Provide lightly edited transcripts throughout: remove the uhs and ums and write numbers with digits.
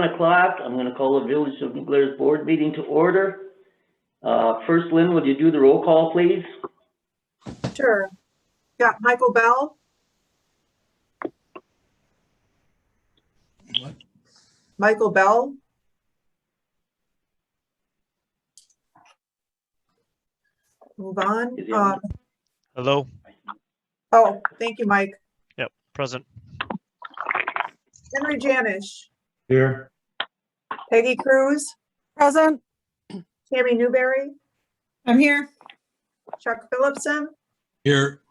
o'clock. I'm going to call the Village of New Glarus Board meeting to order. First, Lynn, would you do the roll call, please? Sure. Got Michael Bell. What? Michael Bell. Move on. Hello. Oh, thank you, Mike. Yep, present. Henry Janish. Here. Peggy Cruz. Present. Tammy Newberry. I'm here. Chuck Phillipson. Here.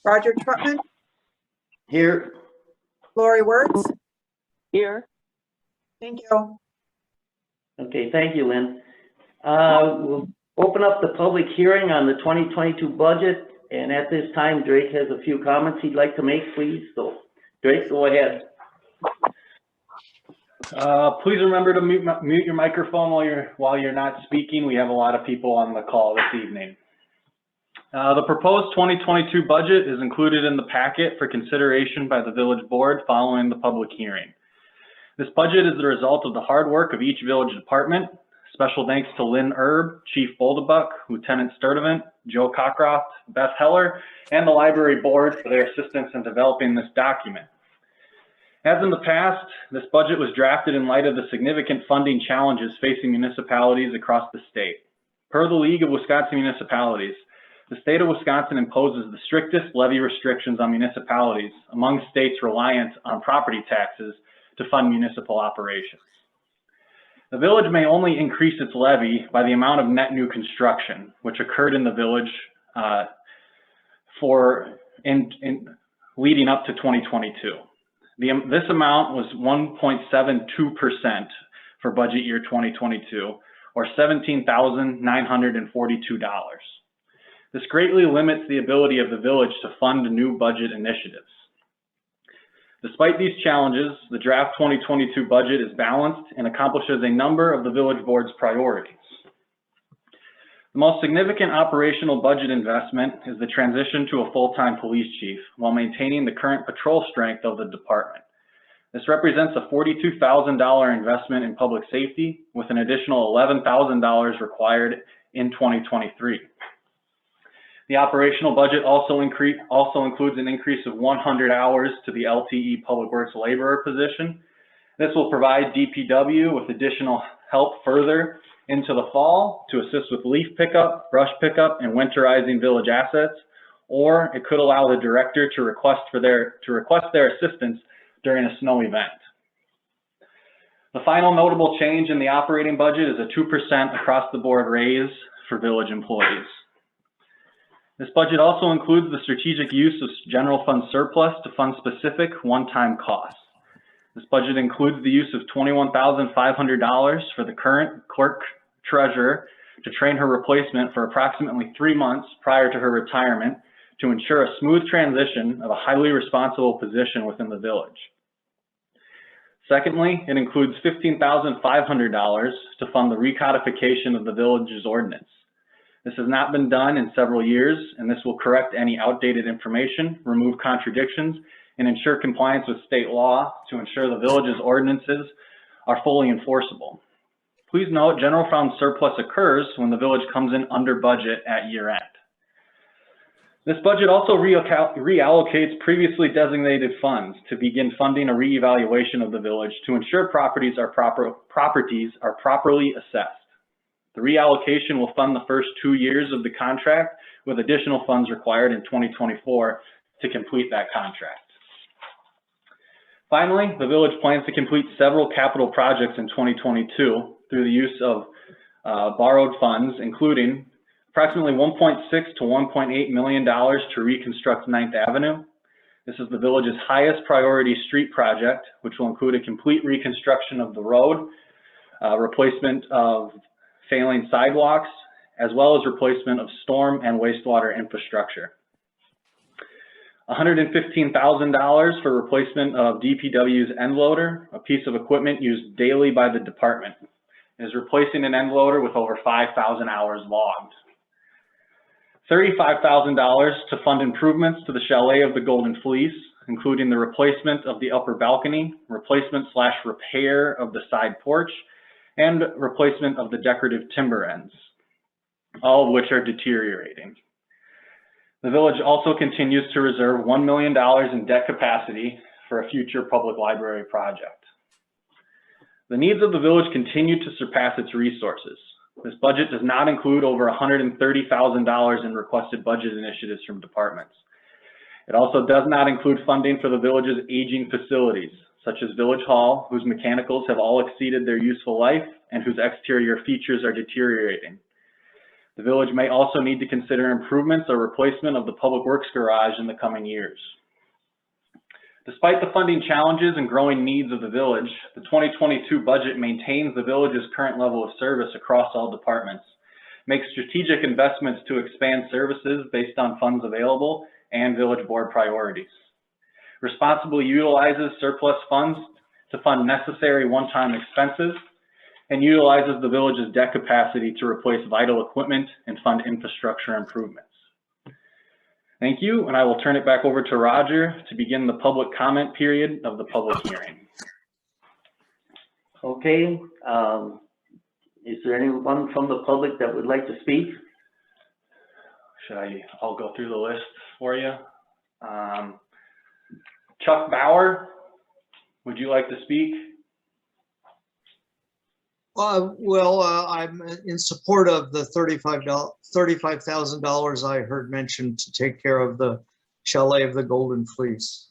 Roger Trutman. Here. Lori Wertz. Here. Thank you. Okay, thank you, Lynn. We'll open up the public hearing on the 2022 budget. And at this time, Drake has a few comments he'd like to make, please. So, Drake, go ahead. Please remember to mute your microphone while you're not speaking. We have a lot of people on the call this evening. The proposed 2022 budget is included in the packet for consideration by the village board following the public hearing. This budget is the result of the hard work of each village department. Special thanks to Lynn Erb, Chief Boldebuck, Lieutenant Sturdivant, Joe Cockcroft, Beth Heller, and the library board for their assistance in developing this document. As in the past, this budget was drafted in light of the significant funding challenges facing municipalities across the state. Per the League of Wisconsin Municipalities, the state of Wisconsin imposes the strictest levy restrictions on municipalities among states reliant on property taxes to fund municipal operations. The village may only increase its levy by the amount of net new construction, which occurred in the village leading up to 2022. This amount was 1.72% for budget year 2022, or $17,942. This greatly limits the ability of the village to fund new budget initiatives. Despite these challenges, the draft 2022 budget is balanced and accomplishes a number of the village board's priorities. The most significant operational budget investment is the transition to a full-time police chief while maintaining the current patrol strength of the department. This represents a $42,000 investment in public safety with an additional $11,000 required in 2023. The operational budget also includes an increase of 100 hours to the LTE Public Works laborer position. This will provide DPW with additional help further into the fall to assist with leaf pickup, brush pickup, and winterizing village assets, or it could allow the director to request their assistance during a snow event. The final notable change in the operating budget is a 2% across the board raise for village employees. This budget also includes the strategic use of general fund surplus to fund specific one-time costs. This budget includes the use of $21,500 for the current clerk treasurer to train her replacement for approximately 3 months prior to her retirement to ensure a smooth transition of a highly responsible position within the village. Secondly, it includes $15,500 to fund the recodification of the village's ordinance. This has not been done in several years, and this will correct any outdated information, remove contradictions, and ensure compliance with state law to ensure the village's ordinances are fully enforceable. Please note, general fund surplus occurs when the village comes in under budget at year end. This budget also reallocates previously designated funds to begin funding a reevaluation of the village to ensure properties are properly assessed. The reallocation will fund the first 2 years of the contract with additional funds required in 2024 to complete that contract. Finally, the village plans to complete several capital projects in 2022 through the use of borrowed funds, including approximately $1.6 to $1.8 million to reconstruct 9th Avenue. This is the village's highest priority street project, which will include a complete reconstruction of the road, replacement of failing sidewalks, as well as replacement of storm and wastewater infrastructure. $115,000 for replacement of DPW's end loader, a piece of equipment used daily by the department. It is replacing an end loader with over 5,000 hours logged. $35,000 to fund improvements to the Chalet of the Golden Fleece. including the replacement of the upper balcony, replacement/repair of the side porch, and replacement of the decorative timber ends, all of which are deteriorating. The village also continues to reserve $1 million in debt capacity for a future public library project. The needs of the village continue to surpass its resources. This budget does not include over $130,000 in requested budget initiatives from departments. It also does not include funding for the village's aging facilities, such as Village Hall, whose mechanicals have all exceeded their useful life and whose exterior features are deteriorating. The village may also need to consider improvements or replacement of the Public Works garage in the coming years. Despite the funding challenges and growing needs of the village, the 2022 budget maintains the village's current level of service across all departments, makes strategic investments to expand services based on funds available and village board priorities, responsibly utilizes surplus funds to fund necessary one-time expenses, and utilizes the village's debt capacity to replace vital equipment and fund infrastructure improvements. Thank you, and I will turn it back over to Roger to begin the public comment period of the public hearing. Okay, is there anyone from the public that would like to speak? I'll go through the list for you. Chuck Bauer, would you like to speak? I'm in support of the $35,000 I heard mentioned to take care of the Chalet of the Golden Fleece.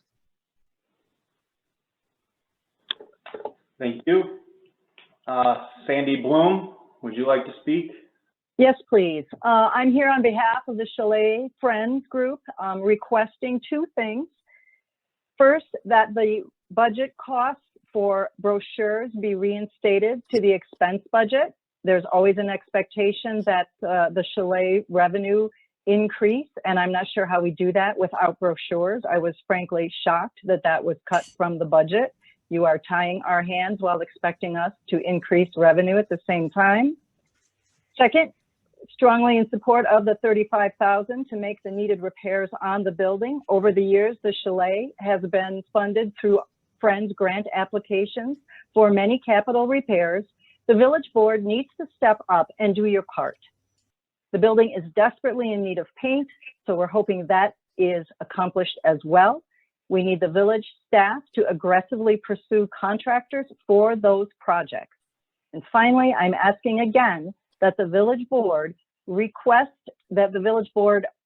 Thank you. Sandy Bloom, would you like to speak? Yes, please. I'm here on behalf of the Chalet Friends Group, requesting two things. First, that the budget costs for brochures be reinstated to the expense budget. There's always an expectation that the Chalet revenue increase, and I'm not sure how we do that without brochures. I was frankly shocked that that was cut from the budget. You are tying our hands while expecting us to increase revenue at the same time. Second, strongly in support of the $35,000 to make the needed repairs on the building. Over the years, the Chalet has been funded through Friends grant applications for many capital repairs. The village board needs to step up and do your part. The building is desperately in need of paint, so we're hoping that is accomplished as well. We need the village staff to aggressively pursue contractors for those projects. And finally, I'm asking again that the village board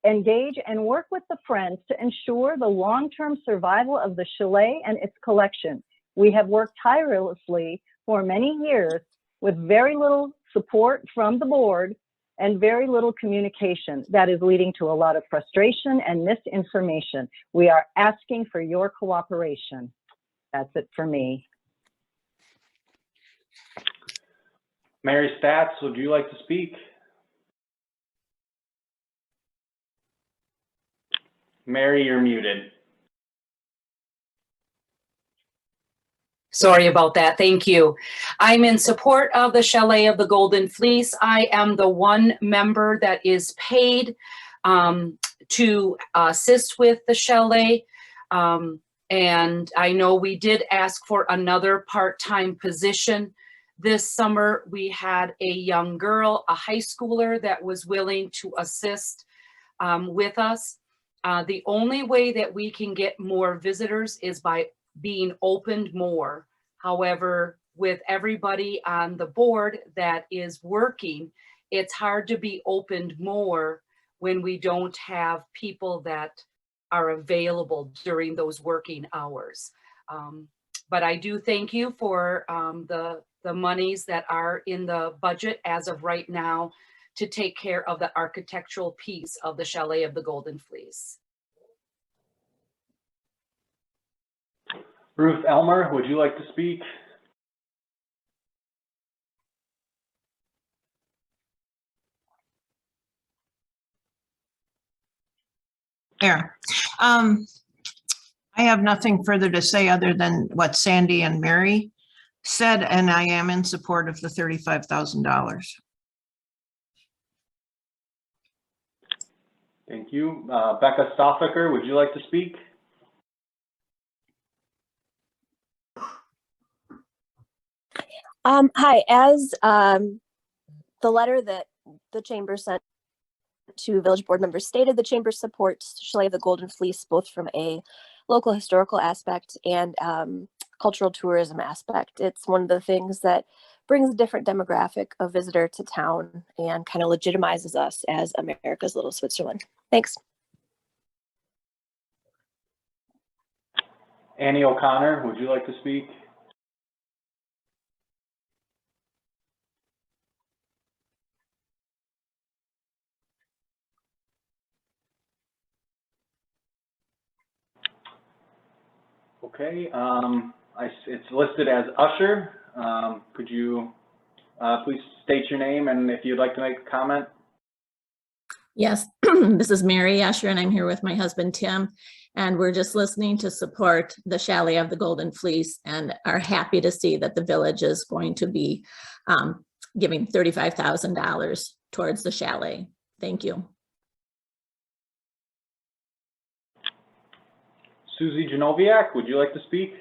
engage and work with the Friends to ensure the long-term survival of the Chalet and its collection. We have worked tirelessly for many years with very little support from the board and very little communication. That is leading to a lot of frustration and misinformation. We are asking for your cooperation. That's it for me. Mary Stats, would you like to speak? Mary, you're muted. Sorry about that. Thank you. I'm in support of the Chalet of the Golden Fleece. I am the one member that is paid to assist with the Chalet. And I know we did ask for another part-time position. This summer, we had a young girl, a high schooler, that was willing to assist with us. The only way that we can get more visitors is by being opened more. However, with everybody on the board that is working, it's hard to be opened more when we don't have people that are available during those working hours. But I do thank you for the monies that are in the budget as of right now to take care of the architectural piece of the Chalet of the Golden Fleece. Ruth Elmer, would you like to speak? There. I have nothing further to say other than what Sandy and Mary said, and I am in support of the $35,000. Thank you. Becca Stoffaker, would you like to speak? Hi, as the letter that the chamber sent to village board members stated, the chamber supports Chalet of the Golden Fleece, both from a local historical aspect and cultural tourism aspect. It's one of the things that brings a different demographic of visitor to town and kind of legitimizes us as America's Little Switzerland. Thanks. Annie O'Connor, would you like to speak? Okay, it's listed as Usher. Could you please state your name and if you'd like to make a comment? Yes, this is Mary Asher, and I'm here with my husband, Tim, and we're just listening to support the Chalet of the Golden Fleece and are happy to see that the village is going to be giving $35,000 towards the chalet. Thank you. Susie Genoviak, would you like to speak?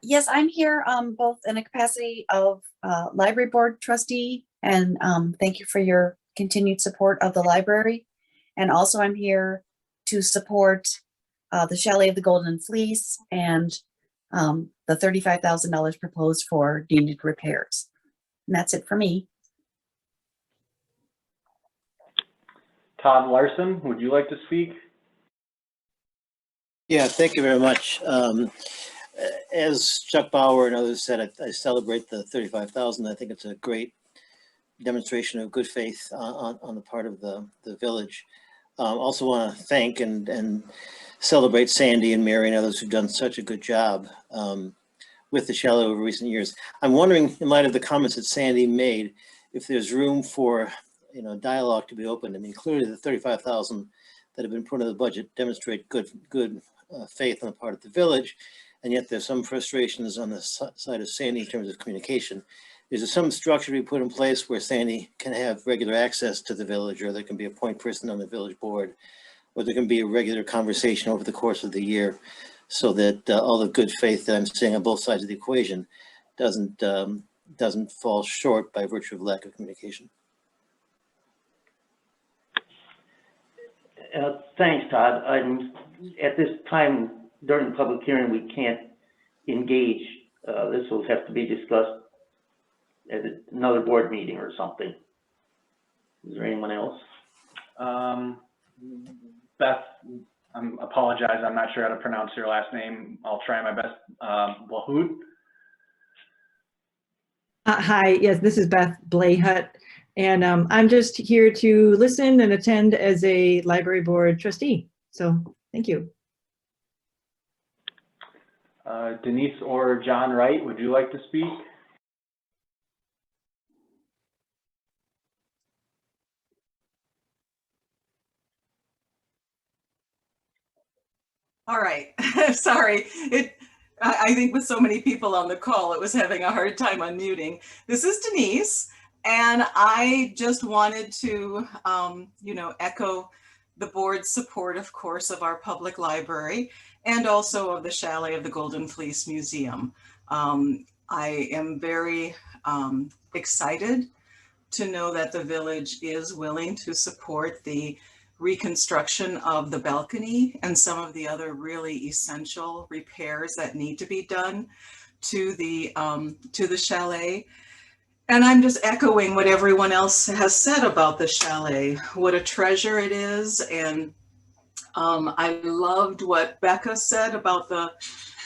Yes, I'm here both in a capacity of library board trustee, and thank you for your continued support of the library. And also I'm here to support the Chalet of the Golden Fleece and the $35,000 proposed for needed repairs. And that's it for me. Todd Larson, would you like to speak? Yeah, thank you very much. As Chuck Bauer and others said, I celebrate the 35,000. I think it's a great demonstration of good faith on the part of the village. Also want to thank and celebrate Sandy and Mary and others who've done such a good job with the chalet over recent years. I'm wondering, in light of the comments that Sandy made, if there's room for dialogue to be opened. I mean, clearly the 35,000 that have been put in the budget demonstrate good faith on the part of the village, and yet there's some frustrations on the side of Sandy in terms of communication. Is there some structure to be put in place where Sandy can have regular access to the village, or there can be a point person on the village board, or there can be a regular conversation over the course of the year, so that all the good faith that I'm seeing on both sides of the equation doesn't fall short by virtue of lack of communication? Thanks, Todd. At this time during the public hearing, we can't engage. This will have to be discussed at another board meeting or something. Is there anyone else? Beth, I apologize. I'm not sure how to pronounce your last name. I'll try my best. Wahood? Hi, yes, this is Beth Blayhut, and I'm just here to listen and attend as a library board trustee. So thank you. Denise or John Wright, would you like to speak? All right, sorry. I think with so many people on the call, it was having a hard time unmuting. This is Denise, and I just wanted to, echo the board's support, of course, of our public library and also of the Chalet of the Golden Fleece Museum. I am very excited to know that the village is willing to support the reconstruction of the balcony and some of the other really essential repairs that need to be done to the chalet. And I'm just echoing what everyone else has said about the chalet, what a treasure it is. And I loved what Becca said about the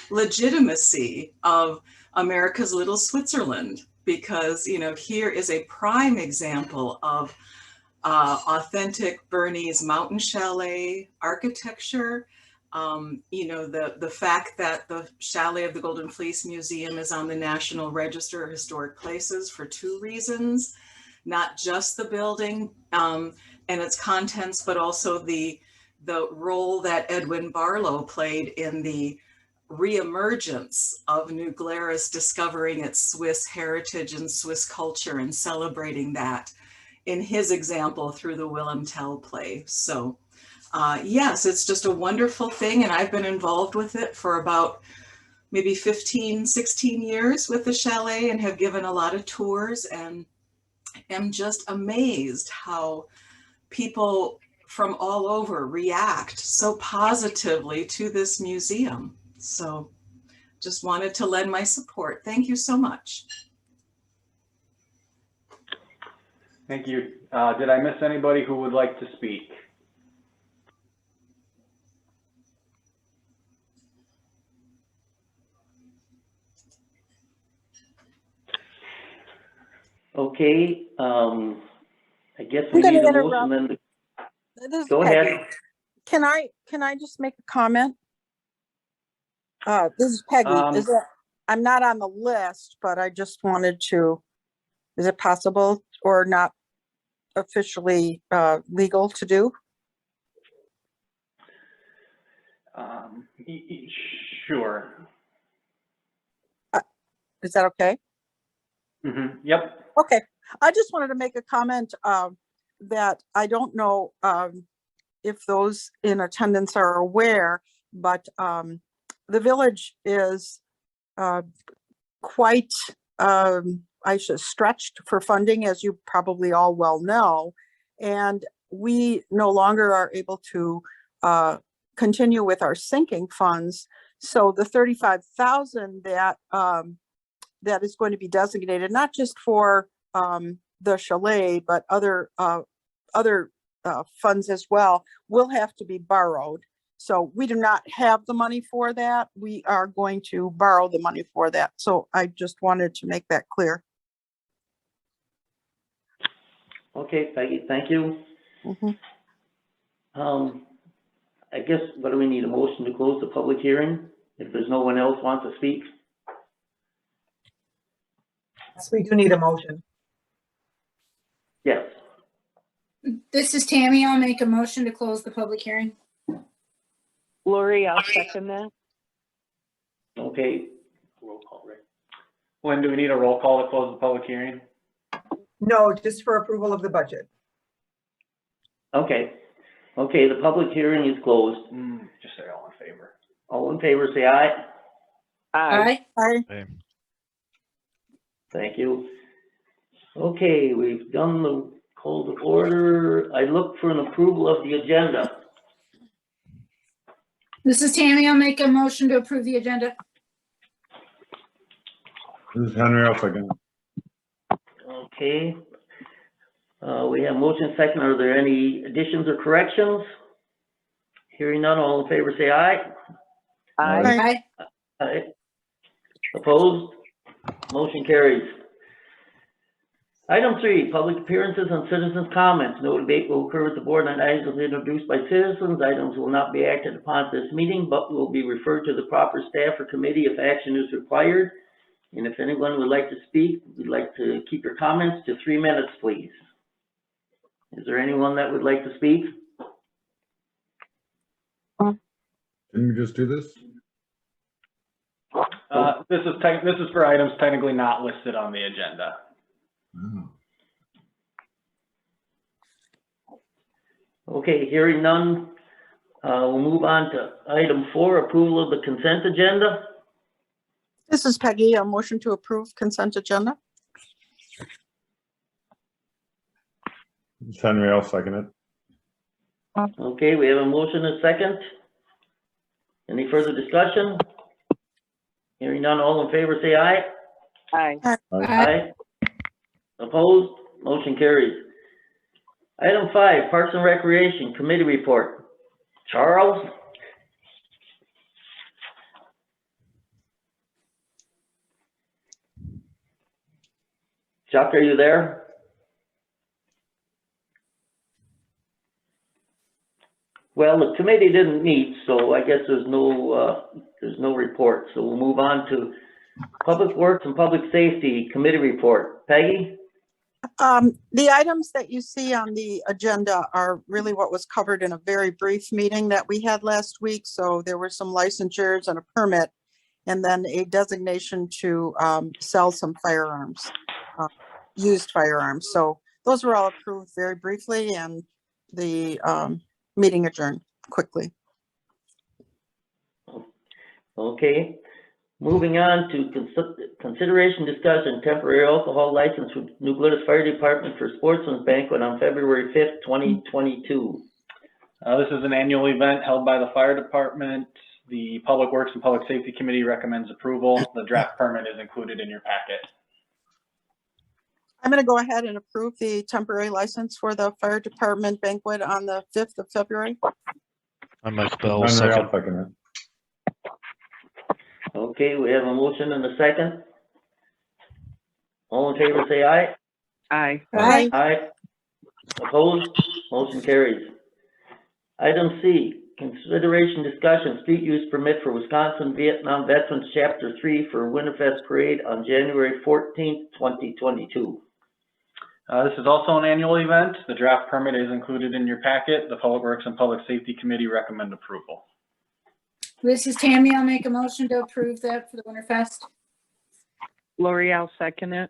legitimacy of America's Little Switzerland, because, here is a prime example of authentic Bernese mountain chalet architecture. The fact that the Chalet of the Golden Fleece Museum is on the National Register of Historic Places for two reasons, not just the building and its contents, but also the role that Edwin Barlow played in the reemergence of New Glarus, discovering its Swiss heritage and Swiss culture and celebrating that in his example through the Willem Tell play. So yes, it's just a wonderful thing, and I've been involved with it for about maybe 15, 16 years with the chalet and have given a lot of tours, and am just amazed how people from all over react so positively to this museum. So just wanted to lend my support. Thank you so much. Thank you. Did I miss anybody who would like to speak? Okay, I guess we I'm going need to a motion interrupt. then. This is Go Peggy. ahead. Can I just make a comment? This is Peggy. I'm not on the list, but I just wanted to, is it possible or not officially legal to do? Sure. Is that okay? Yep. Okay. I just wanted to make a comment that I don't know if those in attendance are aware, but the village is quite, stretched for funding, as you probably all well know. And we no longer are able to continue with our sinking funds. So the 35,000 that that is going to be designated, not just for the chalet, but other funds as well, will have to be borrowed. So we do not have the money for that. We are going to borrow the money for that. So I just wanted to make that clear. Okay, Peggy, thank you. I guess, what do we need, a motion to close the public hearing? If there's no one else wants to speak? Yes, we do need a motion. Yes. This is Tammy. I'll make a motion to close the public hearing. Lori, I'll second that. Okay, Roll call, right? When do we need a roll call to close the public hearing? No, just for approval of the budget. okay. Okay, the public hearing is closed. Just say all in favor. All in favor, say aye. Aye. Aye. Thank you. Okay, we've done the call to order. I look for an approval of the agenda. This is Tammy. I'll make a motion to approve the agenda. This is Henry, I'll second. Okay. We have motion second. Are there any additions or corrections? Hearing none, all in favor say aye. Aye. Aye. Opposed? Motion carries. Item 3, public appearances and citizens' comments. No debate will occur with the board on items introduced by citizens. Items will not be acted upon at this meeting, but will be referred to the proper staff or committee if action is required. And if anyone would like to speak, we'd like to keep your comments to 3 minutes, please. Is there anyone that would like to speak? Didn't we just do this? This is for items technically not listed on the agenda. Oh. Okay, hearing none, we'll move on to item 4, approval of the consent agenda. This is Peggy. A motion to approve consent agenda. It's Henry, I'll second it. Okay, we have a motion and a second. Any further discussion? Hearing none, all in favor say aye. Aye. Aye. Opposed? Motion carries. Item 5, Parks and Recreation Committee Report. Charles? Chuck, are you there? Well, the committee didn't meet, so I guess there's no report. So we'll move on to Public Works and Public Safety Committee Report. Peggy? The items that you see on the agenda are really what was covered in a very brief meeting that we had last week. So there were some licensures and a permit, and then a designation to sell some firearms, used firearms. So those were all approved very briefly, and the meeting adjourned quickly. Okay. Moving on to consideration discussion temporary alcohol license with New Glarus Fire Department for Sportsman's Banquet on February 5th, 2022. This is an annual event held by the fire department. The Public Works and Public Safety Committee recommends approval. The draft permit is included in your packet. I'm going to go ahead and approve the temporary license for the fire department banquet on the 5th of February. I'm Mike Bell, Henry, I'll second. second it. Okay, we have a motion and a second. All in favor, say aye. Aye. Aye. Aye. Opposed? Motion carries. Item C, consideration discussion street use permit for Wisconsin Vietnam Veterans Chapter 3 for Winterfest Parade on January 14th, 2022. This is also an annual event. The draft permit is included in your packet. The Public Works and Public Safety Committee recommend approval. This is Tammy. I'll make a motion to approve that for the Winterfest. Lori, I'll second it.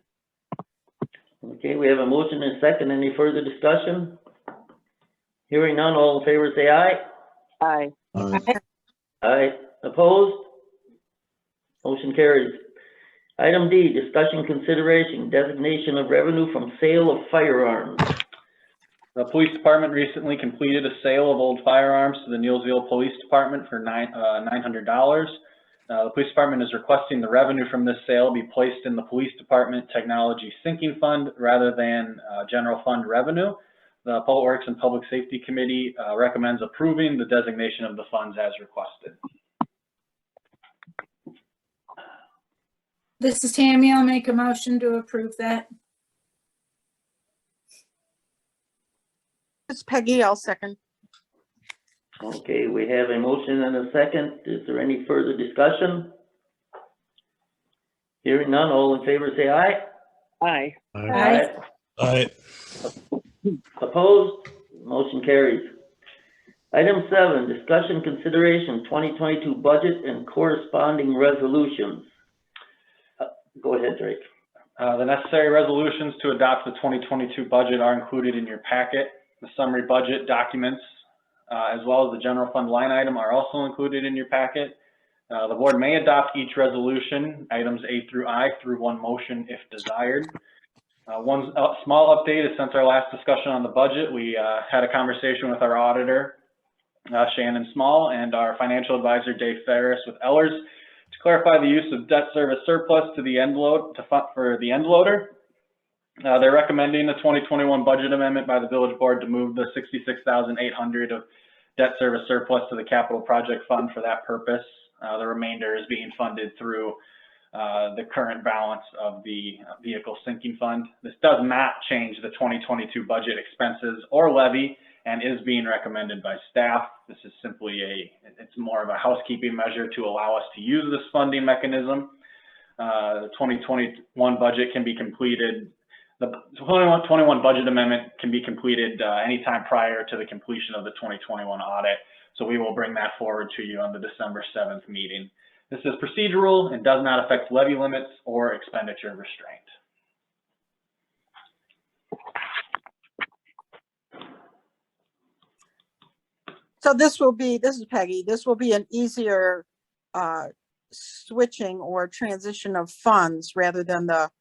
Okay, we have a motion and a second. Any further discussion? Hearing none, all in favor say aye. Aye. Aye. Opposed? Motion carries. Item D, discussion consideration, designation of revenue from sale of firearms. The police department recently completed a sale of old firearms to the Neillsville Police Department for $900. The police department is requesting the revenue from this sale be placed in the police department technology sinking fund rather than general fund revenue. The Public Works and Public Safety Committee recommends approving the designation of the funds as requested. This is Tammy. I'll make a motion to approve that. It's Peggy, I'll second. Okay, we have a motion and a second. Is there any further discussion? Hearing none, all in favor say aye. Aye. Aye. Aye. Opposed? Motion carries. Item 7, discussion consideration 2022 budget and corresponding resolutions. Go ahead, Drake. The necessary resolutions to adopt the 2022 budget are included in your packet. The summary budget documents, as well as the general fund line item, are also included in your packet. The board may adopt each resolution, items A through I, through one motion if desired. One small update is since our last discussion on the budget, we had a conversation with our auditor, Shannon Small, and our financial advisor, Dave Ferris with Ellers, to clarify the use of debt service surplus to the end load for the end loader. They're recommending a 2021 budget amendment by the village board to move the $66,800 of debt service surplus to the capital project fund for that purpose. The remainder is being funded through the current balance of the vehicle sinking fund. This does not change the 2022 budget expenses or levy and is being recommended by staff. This is simply it's more of a housekeeping measure to allow us to use this funding mechanism. The 2021 budget can be completed. The 2021 budget amendment can be completed anytime prior to the completion of the 2021 audit. So we will bring that forward to you on the December 7th meeting. This is procedural and does not affect levy limits or expenditure restraint. So this is Peggy, this will be an easier switching or transition of funds rather than the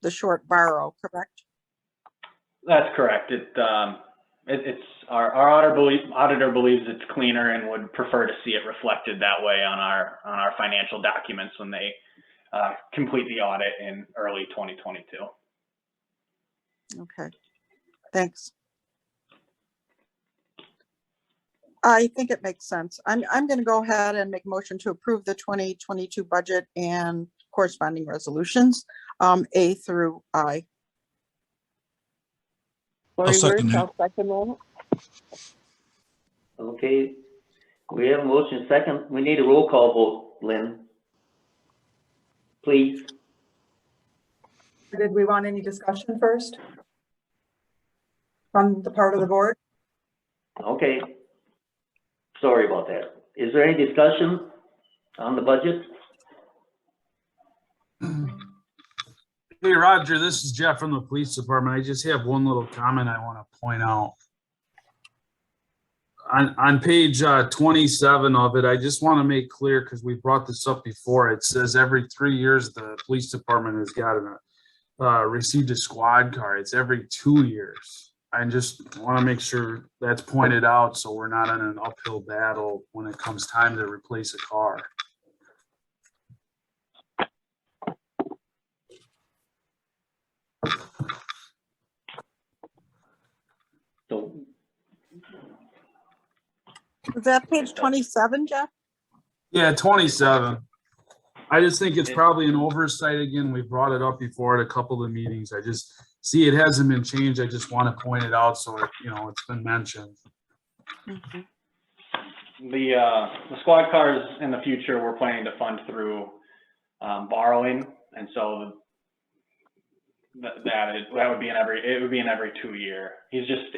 short borrow, correct? That's correct. It's our auditor believes it's cleaner and would prefer to see it reflected that way on our financial documents when they complete the audit in early 2022. Okay, thanks. I think it makes sense. I'm going to go ahead and make a motion to approve the 2022 budget and corresponding resolutions, A through I. Lori, second I'll second that. Okay, we have a motion second. We need a roll call vote, Lynn. Please. Did we want any discussion first? From the part of the board? Okay. Sorry about that. Is there any discussion on the budget? Hey, Roger, this is Jeff from the police department. I just have one little comment I want to point out. On page 27 of it, I just want to make clear, because we brought this up before, it says every 3 years the police department has gotten received a squad car. It's every 2 years. I just want to make sure that's pointed out so we're not in an uphill battle when it comes time to replace a car. So, Is that page 27, Jeff? Yeah, 27. I just think it's probably an oversight again. We brought it up before at a couple of meetings. I just see it hasn't been changed. I just want to point it out so it, it's been mentioned. Mhm. The squad cars in the future, we're planning to fund through borrowing, and so that would be it would be an every 2 year. He's just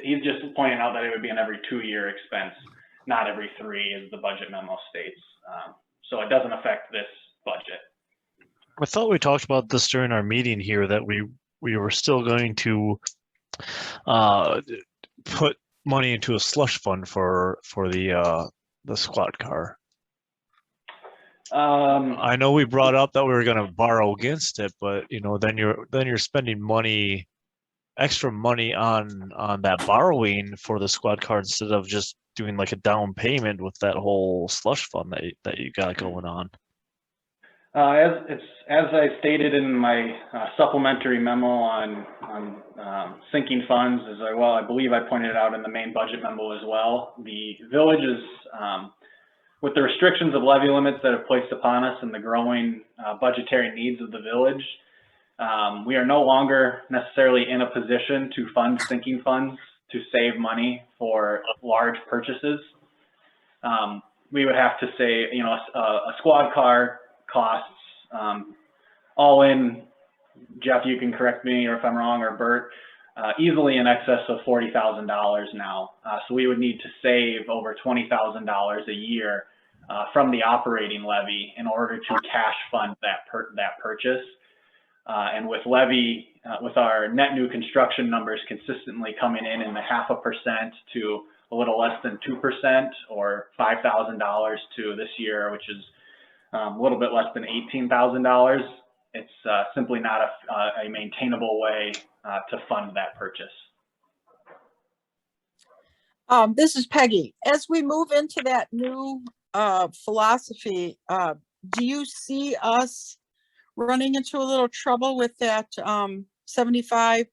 pointing out that it would be an every 2 year expense, not every 3, as the budget memo states. So it doesn't affect this budget. I thought we talked about this during our meeting here, that we were still going to put money into a slush fund for the squad car. I know we brought up that we were going to borrow against it, but then you're spending extra money on that borrowing for the squad car instead of just doing like a down payment with that whole slush fund that you got going on. As I stated in my supplementary memo on sinking funds, I believe I pointed it out in the main budget memo as well. The village is, with the restrictions of levy limits that have placed upon us and the growing budgetary needs of the village, we are no longer necessarily in a position to fund sinking funds to save money for large purchases. We would have to say, a squad car costs all in, Jeff, you can correct me or if I'm wrong, or Bert, easily in excess of $40,000 now. So we would need to save over $20,000 a year from the operating levy in order to cash fund that purchase. And with our net new construction numbers consistently coming in the 0.5% to a little less than 2%, or $5,000 to this year, which is a little bit less than $18,000, it's simply not a maintainable way to fund that purchase. This is Peggy. As we move into that new philosophy, do you see us running into a little trouble with that 75%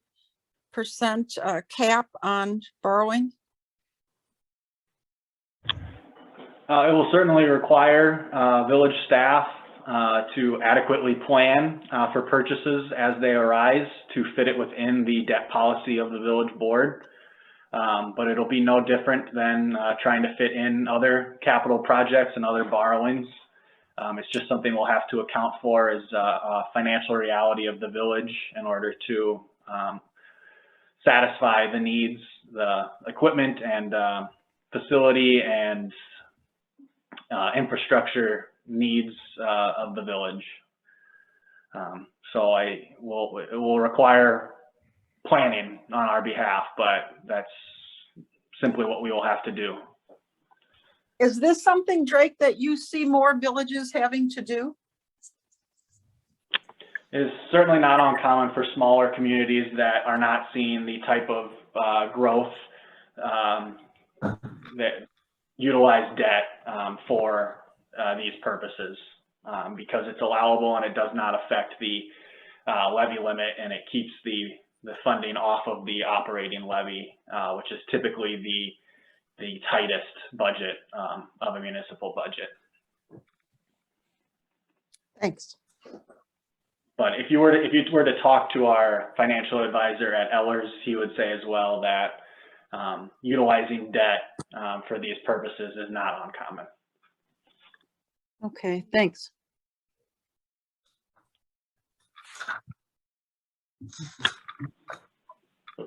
cap on borrowing? It will certainly require village staff to adequately plan for purchases as they arise to fit it within the debt policy of the village board. But it'll be no different than trying to fit in other capital projects and other borrowings. It's just something we'll have to account for as a financial reality of the village in order to satisfy the needs, the equipment and facility and infrastructure needs of the village. So it will require planning on our behalf, but that's simply what we will have to do. Is this something, Drake, that you see more villages having to do? It is certainly not uncommon for smaller communities that are not seeing the type of growth that utilize debt for these purposes, because it's allowable and it does not affect the levy limit, and it keeps the funding off of the operating levy, which is typically the tightest budget of a municipal budget. Thanks. But if you were to talk to our financial advisor at Ellers, he would say as well that utilizing debt for these purposes is not uncommon. Okay, thanks.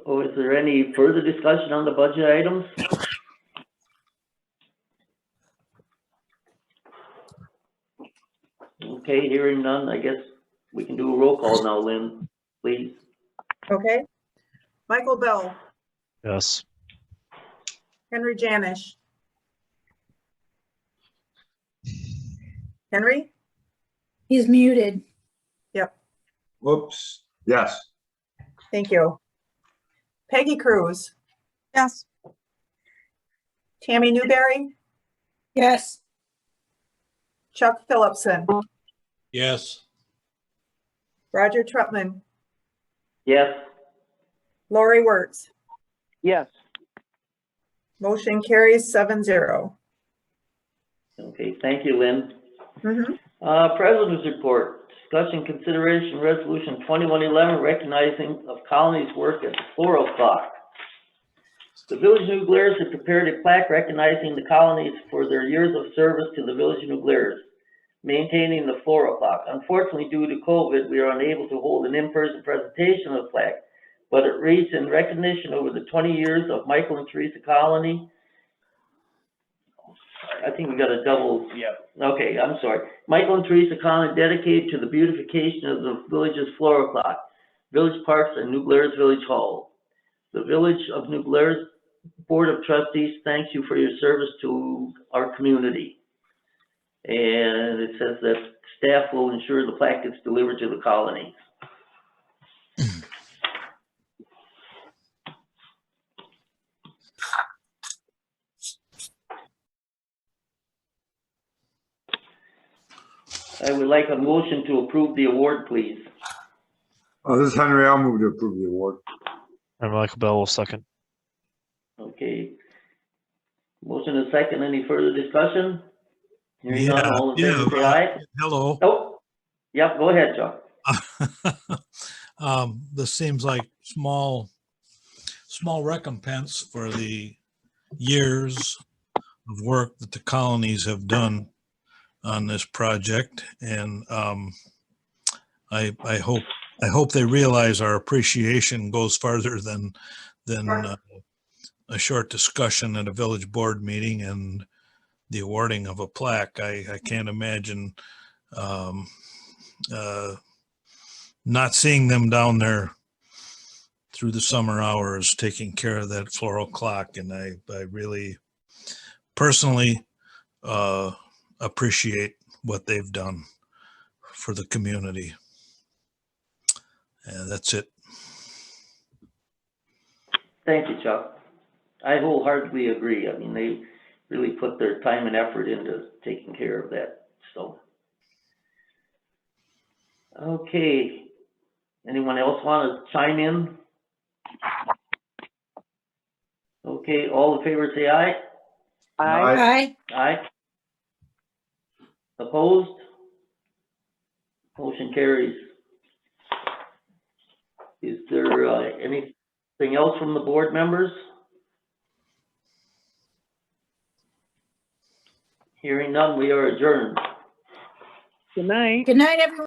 Oh, is there any further discussion on the budget items? Okay, hearing none, I guess we can do a roll call now, Lynn, please. Okay. Michael Bell, Yes. Henry Janish, Henry? He's muted. Yep, Whoops, yes. thank you. Peggy Cruz, Yes. Tammy Newberry, Yes. Chuck Phillipson, Yes. Roger Trutman, Yes. Lori Wertz. Yes. Motion carries 7-0. Okay, thank you, Lynn. Mhm. President's report, discussion consideration resolution 2111 recognizing of Colony's work at the Floral Clock. The Village of New Glarus has prepared a plaque recognizing the Colonies for their years of service to the Village of New Glarus, maintaining the Floral Clock. Unfortunately, due to COVID, we are unable to hold an in-person presentation of the plaque, but it reads in recognition over the 20 years of Michael and Teresa Colony. I think we got a double. Yeah. Okay, I'm sorry. Michael and Teresa Colony dedicated to the beautification of the village's floral clock, village parks, and New Glarus Village Hall. The Village of New Glarus Board of Trustees thanks you for your service to our community. And it says that staff will ensure the plaque gets delivered to the colony. I would like a motion to approve the award, please. This is Henry. I'll move to approve the award. And Michael Bell will second. Okay. Motion is second. Any further discussion? Hearing none, Yeah, all in favor, say aye. hello. Oh, yep, go ahead, Chuck. This seems like small recompense for the years of work that the colonies have done on this project, and I hope they realize our appreciation goes farther than a short discussion at a village board meeting and the awarding of a plaque. I can't imagine not seeing them down there through the summer hours taking care of that floral clock, and I really personally appreciate what they've done for the community. And that's it. Thank you, Chuck. I wholeheartedly agree. I mean, they really put their time and effort into taking care of that, so. Okay, anyone else want to chime in? Okay, all in favor say aye. Aye. Aye. Opposed? Motion carries. Is there anything else from the board members? Hearing none, we are adjourned. Good night. Good night, everyone.